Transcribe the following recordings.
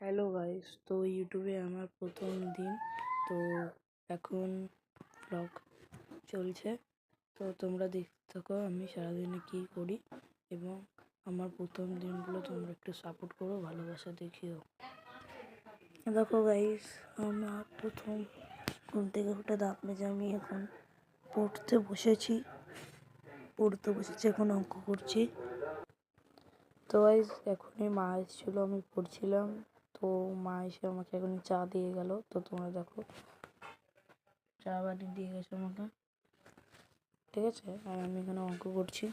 Hello guys, তো ইউটিউবে আমার প্রথম দিন। তো এখন ব্লগ চলছে, তো তোমরা দেখতে থাকো আমি সারাদিনে কী করি এবং আমার প্রথম দিনগুলো তোমরা একটু সাপোর্ট করো, ভালোবাসা দেখিও। দেখো গাইস, আমার প্রথম ঘুম থেকে উঠে দাঁত মেজে আমি এখন পড়তে বসেছি এখন অঙ্ক করছি। তো গাইস এখনই মা এসেছিলো, আমি পড়ছিলাম, তো মা এসে আমাকে এখন চা দিয়ে গেল। তো তোমরা দেখো, চা বানিয়ে দিয়ে গেছে আমাকে, ঠিক আছে। আর আমি এখানে অঙ্ক করছি,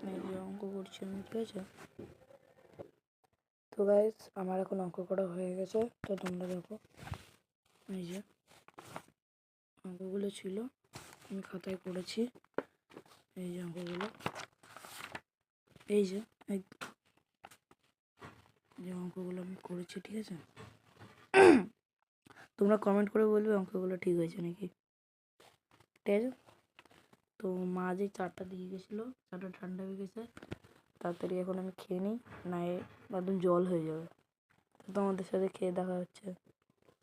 এই যে অঙ্ক করছি আমি, ঠিক আছে। তো গাইস আমার এখন অঙ্ক করা হয়ে গেছে, তো তোমরা দেখো এই যে অঙ্কগুলো ছিল আমি খাতায় করেছি, এই যে অঙ্কগুলো, এই যে অঙ্কগুলো আমি করেছি, ঠিক আছে। তোমরা কমেন্ট করে বলবে অঙ্কগুলো ঠিক হয়েছে নাকি, ঠিক আছে। তো মা যে চাটা দিয়ে গেছিলো, চাটা ঠান্ডা হয়ে গেছে, তাড়াতাড়ি এখন আমি খেয়ে নিই, না একদম জল হয়ে যাবে। তো তোমাদের সাথে খেয়ে দেখা হচ্ছে।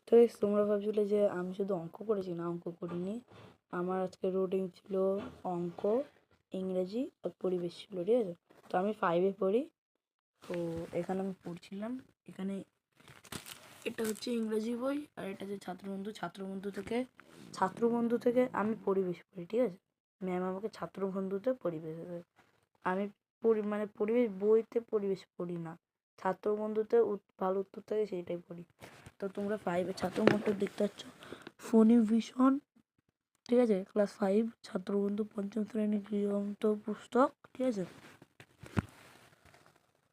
তো তোমরা ভাবছিলে যে আমি শুধু অঙ্ক করেছি, না, অঙ্ক করিনি। আমার আজকে রুটিন ছিল অঙ্ক, ইংরেজি আর পরিবেশ ছিল, ঠিক আছে। তো আমি 5-এ পড়ি, তো এখানে আমি পড়ছিলাম। এখানে এটা হচ্ছে ইংরেজি বই, আর এটা হচ্ছে ছাত্রবন্ধু থেকে আমি পরিবেশ পড়ি, ঠিক আছে। ম্যাম আমাকে ছাত্রবন্ধুতে পরিবেশ দেবে। আমি পরিবেশ বইতে পরিবেশ পড়ি না, ছাত্রবন্ধুতে ভালো উত্তর থাকে সেইটাই পড়ি। তো তোমরা 5-এ ছাত্রবন্ধু দেখতে পাচ্ছ, ফোনি ভিশন, ঠিক আছে, ক্লাস 5 ছাত্রবন্ধু 5ম শ্রেণীর গৃহস্থ পুস্তক, ঠিক আছে।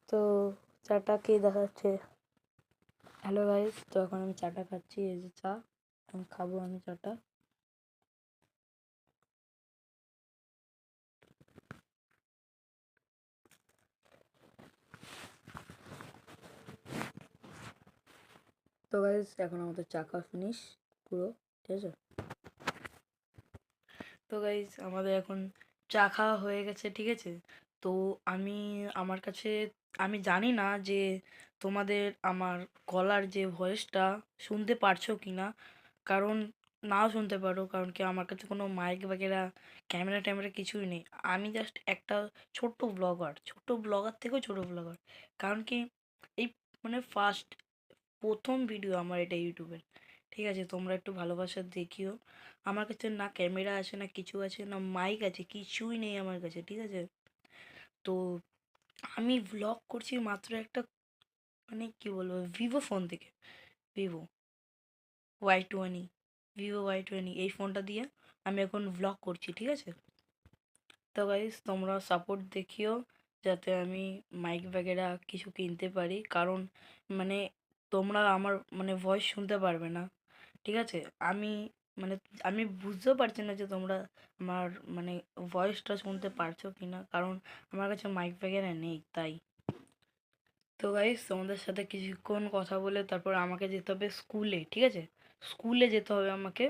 তো চাটা কে দেখাচ্ছে, হ্যালো গাইস। তো এখন আমি চাটা খাচ্ছি, এই যে চা, এখন খাবো আমি চাটা। তো গাইস এখন আমাদের চা খাওয়া ফিনিশ পুরো, ঠিক আছে। তো গাইস আমাদের এখন চা খাওয়া হয়ে গেছে, ঠিক আছে। তো আমার কাছে আমি জানি না যে তোমাদের আমার গলার যে ভয়েসটা শুনতে পারছো কি না, কারণ নাও শুনতে পারো, কারণ কি আমার কাছে কোনো মাইক বাগেরা ক্যামেরা ট্যামেরা কিছুই নেই। আমি জাস্ট একটা ছোট্ট ব্লগার থেকেও ছোট ব্লগার, কারণ কি এই প্রথম ভিডিও আমার এটা ইউটিউবের, ঠিক আছে। তোমরা একটু ভালোবাসা দেখিও। আমার কাছে না ক্যামেরা আছে, না কিছু আছে, না মাইক আছে, কিছুই নেই আমার কাছে, ঠিক আছে। তো আমি ভ্লগ করছি মাত্র একটা, কি বলবো, ভিভো ফোন থেকে, ভিভো Y20, এই ফোনটা দিয়ে আমি এখন ভ্লগ করছি, ঠিক আছে। তো গাইস তোমরা সাপোর্ট দেখিও, যাতে আমি মাইক वगैरह কিছু কিনতে পারি, কারণ মানে তোমরা আমার ভয়েস শুনতে পারবে না, ঠিক আছে। আমি মানে আমি বুঝতেও পারছি না যে তোমরা আমার ভয়েসটা শুনতে পারছো কি না, কারণ আমার কাছে মাইক वगैरह নেই, তাই। তো গাইস তোমাদের সাথে কিছুক্ষণ কথা বলে তারপর আমাকে যেতে হবে স্কুলে, ঠিক আছে। স্কুলে যেতে হবে আমাকে,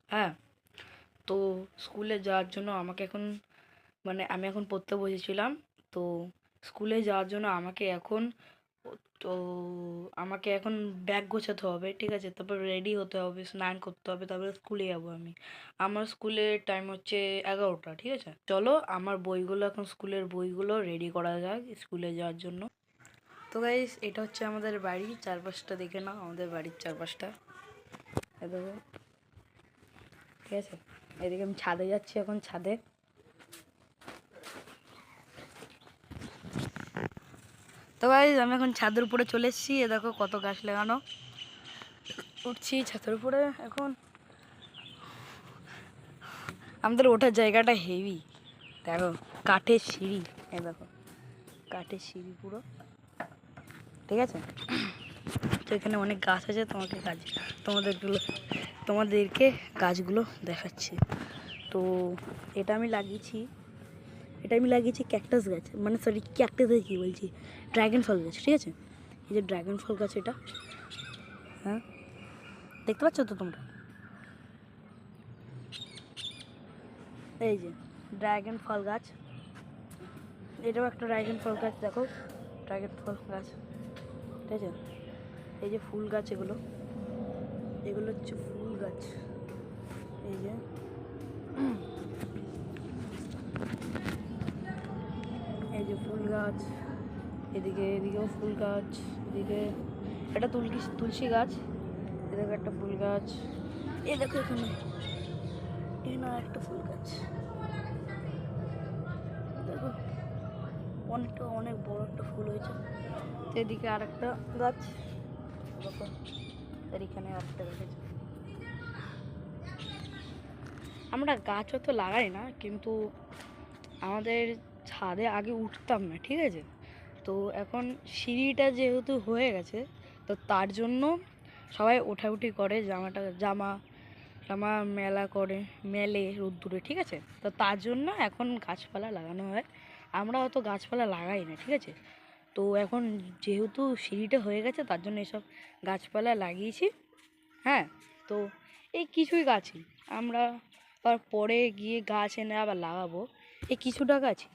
হ্যাঁ। তো স্কুলে যাওয়ার জন্য আমাকে এখন আমি এখন পড়তে বসেছিলাম। তো স্কুলে যাওয়ার জন্য তো আমাকে এখন ব্যাগ গোছাতে হবে, ঠিক আছে। তারপর রেডি হতে হবে, স্নান করতে হবে, তারপরে স্কুলে যাবো আমি। আমার স্কুলের টাইম হচ্ছে 11টা, ঠিক আছে। চলো আমার বইগুলো, এখন স্কুলের বইগুলো রেডি করা যাক স্কুলে যাওয়ার জন্য। তো গাইস এটা হচ্ছে আমাদের বাড়ি, চারপাশটা দেখে নাও, আমাদের বাড়ির চারপাশটা, দেখো, ঠিক আছে। এদিকে আমি ছাদে যাচ্ছি, এখন ছাদে। তো গাইস আমি এখন ছাদের উপরে চলে এসেছি, এ দেখো কত গাছ লাগানো, উঠছি ছাদের উপরে। এখন আমাদের ওঠার জায়গাটা হেভি, দেখো কাঠের সিঁড়ি, এ দেখো কাঠের সিঁড়ি পুরো, ঠিক আছে। তো এখানে অনেক গাছ আছে, তোমাদেরকে গাছগুলো দেখাচ্ছি। তো এটা আমি লাগিয়েছি ক্যাকটাস গাছ, ক্যাকটাস গাছ কী বলছি, ড্রাগন ফল গাছ, ঠিক আছে। এই যে ড্রাগন ফল গাছ, এটা, হ্যাঁ, দেখতে পাচ্ছ তো তোমরা, এই যে ড্রাগন ফল গাছ, এটাও একটা ড্রাগন ফল গাছ, দেখো ড্রাগন ফল গাছ, ঠিক আছে। এই যে ফুল গাছ, এগুলো হচ্ছে ফুল গাছ। এই যে ফুল গাছ, এদিকেও ফুল গাছ, এদিকে একটা তুলসী গাছ, এদিকে একটা ফুল গাছ, এই দেখো এখানে একটা ফুল গাছ, দেখো অনেক বড় একটা ফুল হয়েছে। এদিকে আর একটা গাছ, দেখো এখানে আর একটা গাছ আছে। আমরা গাছও তো লাগাই না, কিন্তু আমাদের ছাদে আগে উঠতাম না, ঠিক আছে। তো এখন সিঁড়িটা যেহেতু হয়ে গেছে, তো তার জন্য সবাই ওঠাউঠি করে, জামা মেলে রোদ্দুরে, ঠিক আছে। তো তার জন্য এখন গাছপালা লাগানো হয়। আমরা অত গাছপালা লাগাই না, ঠিক আছে। তো এখন যেহেতু সিঁড়িটা হয়ে গেছে, তার জন্য এসব গাছপালা লাগিয়েছি। হ্যাঁ, তো এই কিছুই গাছই আমরা পরে গিয়ে গাছ এনে আবার লাগাবো। এই কিছুটা গাছই,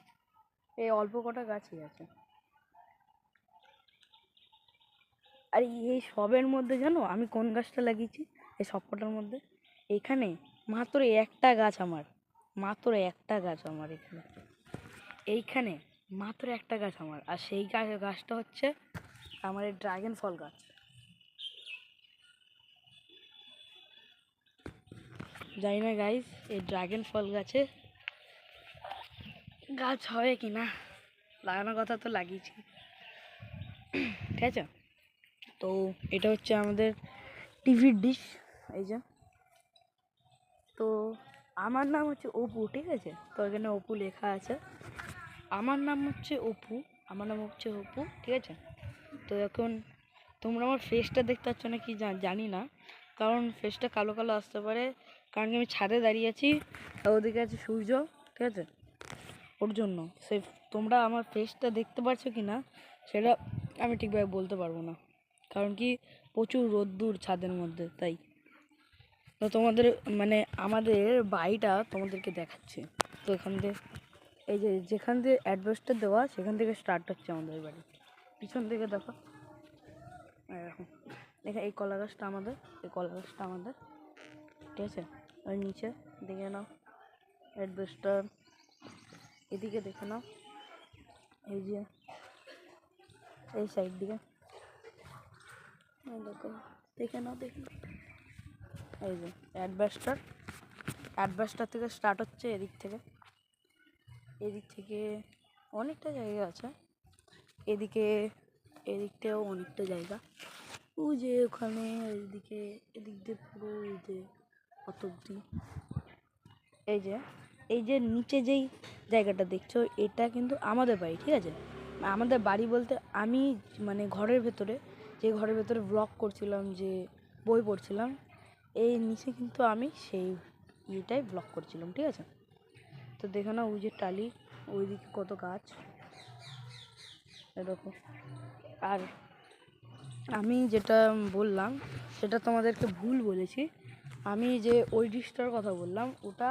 এই অল্প কটা গাছই আছে। আর এই সবের মধ্যে জানো আমি কোন গাছটা লাগিয়েছি? এই সবকটার মধ্যে এখানে মাত্র একটা গাছ আমার, এইখানে মাত্র একটা গাছ আমার। আর সেই গাছটা হচ্ছে আমার এই ড্রাগন ফল গাছ। জানি না গাইস, এই ড্রাগন ফল গাছে গাছ হবে কি না, লাগানোর কথা তো লাগিয়েছি, ঠিক আছে। তো এটা হচ্ছে আমাদের টিভির ডিশ, এই যে। তো আমার নাম হচ্ছে অপু, ঠিক আছে। তো এখানে অপু লেখা আছে। আমার নাম হচ্ছে অপু, ঠিক আছে। তো এখন তোমরা আমার ফেসটা দেখতে পাচ্ছ না কি জানি না, কারণ ফেসটা কালো কালো আসতে পারে, কারণ আমি ছাদে দাঁড়িয়ে আছি, আর ওদিকে আছে সূর্য, ঠিক আছে। ওর জন্য তোমরা আমার ফেসটা দেখতে পাচ্ছ কি না সেটা আমি ঠিকভাবে বলতে পারবো না, কারণ কি প্রচুর রোদ্দুর ছাদের মধ্যে, তাই। তো তোমাদের মানে আমাদের বাড়িটা তোমাদেরকে দেখাচ্ছি। তো এখান থেকে এই যে যেখান থেকে অ্যাডভেস্টার দেওয়া, সেখান থেকে স্টার্ট হচ্ছে আমাদের বাড়ি। পিছন থেকে দেখো, এরকম এই কলা গাছটা আমাদের, ঠিক আছে। ওই নিচে দেখে নাও অ্যাডভেস্টার, এদিকে দেখে নাও, এই যে এই সাইড দিকে দেখো, দেখে নাও, এই যে অ্যাডভেস্টার থেকে স্টার্ট হচ্ছে, এদিক থেকে অনেকটা জায়গা আছে, এদিকটাও অনেকটা জায়গা, ওই যে ওখানে এদিক দিয়ে পুরো এই যে অত অব্দি, এই যে নিচে যেই জায়গাটা দেখছো, এটা কিন্তু আমাদের বাড়ি, ঠিক আছে। আমাদের বাড়ি বলতে আমি মানে ঘরের ভেতরে ব্লগ করছিলাম, যে বই পড়ছিলাম, এই নিচে কিন্তু আমি সেই ইয়েটাই ব্লগ করছিলাম, ঠিক আছে। তো দেখো না, ওই যে টালি, ওইদিকে কত গাছ, এরকম। আর আমি যেটা বললাম সেটা তোমাদেরকে ভুল বলেছি। আমি যে ওই ডিশটার কথা বললাম, ওটা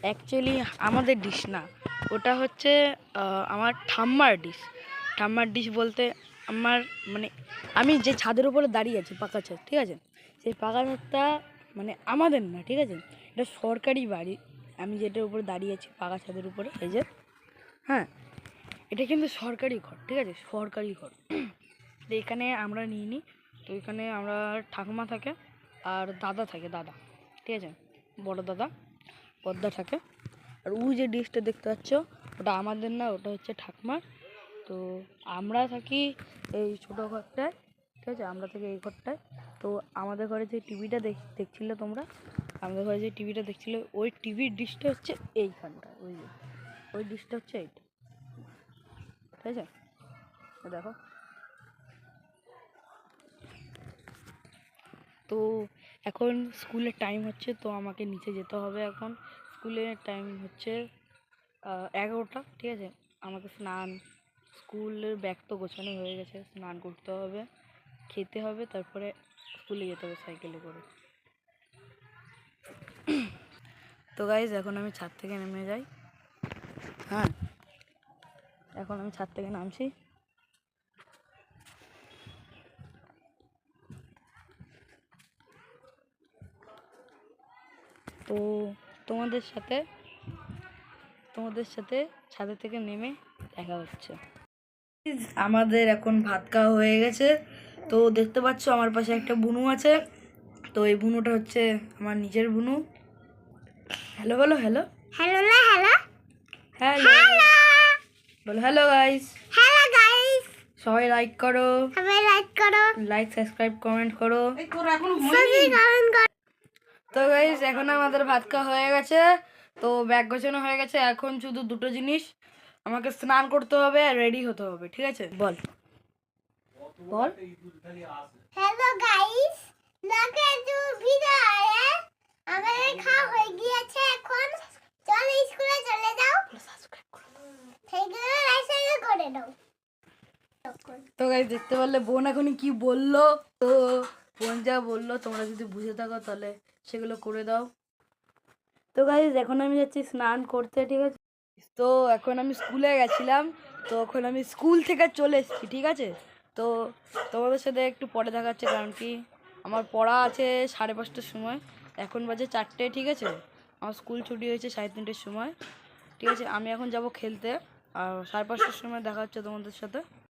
অ্যাকচুয়ালি আমাদের ডিশ না, ওটা হচ্ছে আমার ঠাম্মার ডিশ বলতে আমার মানে আমি যে ছাদের উপরে দাঁড়িয়ে আছি, পাকা ছাদ, ঠিক আছে। সেই পাকা ছাদটা মানে আমাদের না, ঠিক আছে। এটা সরকারি বাড়ি, আমি যেটার উপরে দাঁড়িয়ে আছি পাকা ছাদের উপরে, এই যে, হ্যাঁ, এটা কিন্তু সরকারি ঘর, ঠিক আছে, সরকারি ঘর। তো এখানে আমরা নিই, তো এখানে আমরা ঠাকুমা থাকে আর দাদা থাকে, ঠিক আছে, বড় দাদা পদ্মা থাকে। আর ওই যে ডিশটা দেখতে পাচ্ছ, ওটা আমাদের না, ওটা হচ্ছে ঠাকুমার। তো আমরা থাকি এই ছোটো ঘরটায়, ঠিক আছে, আমরা থাকি এই ঘরটায়। তো আমাদের ঘরে যে টিভিটা দেখছিলে তোমরা, ওই টিভির ডিশটা হচ্ছে এইখানটা, ওই ডিশটা হচ্ছে এইটা, ঠিক আছে। দেখো, তো এখন স্কুলের টাইম হচ্ছে, তো আমাকে নিচে যেতে হবে। এখন স্কুলের টাইম হচ্ছে 11টা, ঠিক আছে। আমাকে স্কুলের ব্যাগ তো গোছানো হয়ে গেছে, স্নান করতে হবে, খেতে হবে, তারপরে স্কুলে যেতে হবে সাইকেলে করে। তো গাইজ, এখন আমি ছাদ থেকে নেমে যাই। হ্যাঁ, এখন আমি ছাদ থেকে নামছি। তো তোমাদের সাথে ছাদের থেকে নেমে দেখা হচ্ছে। আমাদের এখন ভাত খাওয়া হয়ে গেছে। তো দেখতে পাচ্ছ আমার পাশে একটা বুনু আছে। তো এই বুনুটা হচ্ছে আমার নিজের বুনু। হ্যালো বলো, হ্যালো হ্যালো না হ্যালো হ্যালো বলো, হ্যালো গাইস। হ্যালো গাইস, সবাই লাইক করো, সবাই লাইক করো, লাইক সাবস্ক্রাইব কমেন্ট করো। সবাই কমেন্ট করো। তো গাইস এখন আমাদের ভাত খাওয়া হয়ে গেছে। তো ব্যাগ গোছানো হয়ে গেছে। এখন শুধু দুটো জিনিস, আমাকে স্নান করতে হবে আর রেডি হতে হবে। ঠিক আছে, বল বল। হ্যালো গাইস, দেখো একটু ভিডিও আরে আমাদের খাওয়া হয়ে গিয়েছে। এখন চলো স্কুলে চলে যাও, সেইগুলো লাইক করে দাও। তো গাইস দেখতে পারলে বোন এখনই কি বললো। তো বোন যা বললো তোমরা যদি বুঝে থাকো তাহলে সেগুলো করে দাও। তো গাইস এখন আমি যাচ্ছি স্নান করতে। ঠিক আছে, তো এখন আমি স্কুলে গেছিলাম। তো এখন আমি স্কুল থেকে চলে এসেছি। ঠিক আছে, তো তোমাদের সাথে একটু পরে দেখাচ্ছে, কারণ কি আমার পড়া আছে 5:30টার সময়। এখন বাজে 4টে। ঠিক আছে, আমার স্কুল ছুটি হয়েছে 3:30টার সময়। ঠিক আছে, আমি এখন যাব খেলতে। আর 5:30টার সময় দেখা হচ্ছে তোমাদের সাথে।